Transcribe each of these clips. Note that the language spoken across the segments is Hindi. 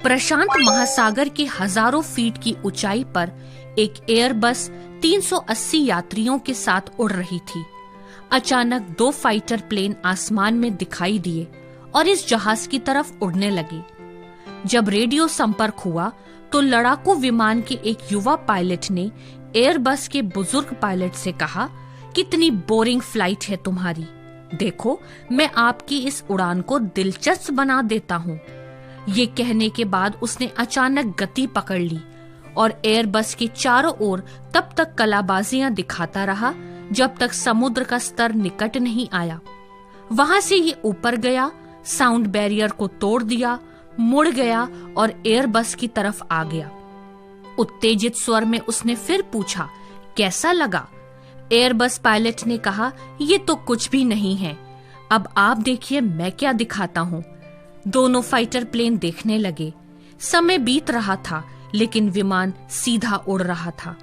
प्रशांत महासागर के हजारों फीट की ऊंचाई पर एक एयरबस 380 यात्रियों के साथ उड़ रही थी। अचानक 2 फाइटर प्लेन आसमान में दिखाई दिए और इस जहाज की तरफ उड़ने लगे। जब रेडियो संपर्क हुआ तो लड़ाकू विमान के एक युवा पायलट ने एयरबस के बुजुर्ग पायलट से कहा, कितनी बोरिंग फ्लाइट है तुम्हारी, देखो मैं आपकी इस उड़ान को दिलचस्प बना देता हूँ। ये कहने के बाद उसने अचानक गति पकड़ ली और एयरबस के चारों ओर तब तक कलाबाजियां दिखाता रहा जब तक समुद्र का स्तर निकट नहीं आया। वहां से ये ऊपर गया, साउंड बैरियर को तोड़ दिया, मुड़ गया और एयरबस की तरफ आ गया। उत्तेजित स्वर में उसने फिर पूछा, कैसा लगा? एयरबस पायलट ने कहा, ये तो कुछ भी नहीं है, अब आप देखिए मैं क्या दिखाता हूँ। दोनों फाइटर प्लेन देखने लगे। समय बीत रहा था लेकिन विमान सीधा उड़ रहा था।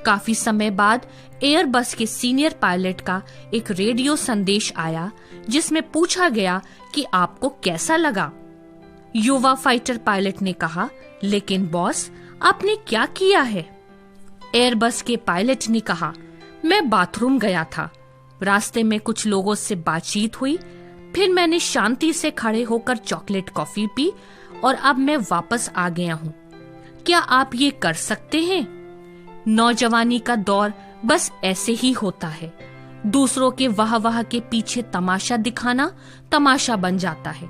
काफी समय बाद एयरबस के सीनियर पायलट का एक रेडियो संदेश आया जिसमें पूछा गया कि आपको कैसा लगा। युवा फाइटर पायलट ने कहा, लेकिन बॉस आपने क्या किया है? एयरबस के पायलट ने कहा, मैं बाथरूम गया था, रास्ते में कुछ लोगों से बातचीत हुई, फिर मैंने शांति से खड़े होकर चॉकलेट कॉफी पी और अब मैं वापस आ गया हूँ। क्या आप ये कर सकते हैं? नौजवानी का दौर बस ऐसे ही होता है। दूसरों के वाह वाह के पीछे तमाशा दिखाना तमाशा बन जाता है।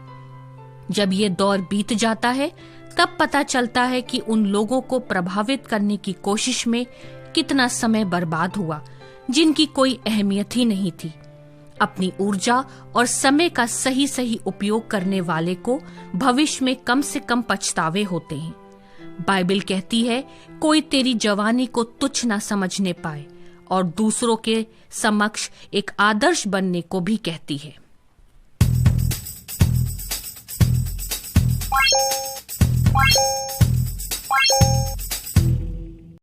जब ये दौर बीत जाता है तब पता चलता है कि उन लोगों को प्रभावित करने की कोशिश में कितना समय बर्बाद हुआ जिनकी कोई अहमियत ही नहीं थी। अपनी ऊर्जा और समय का सही सही उपयोग करने वाले को भविष्य में कम से कम पछतावे होते हैं। बाइबल कहती है, कोई तेरी जवानी को तुच्छ ना समझने पाए, और दूसरों के समक्ष एक आदर्श बनने को भी कहती है।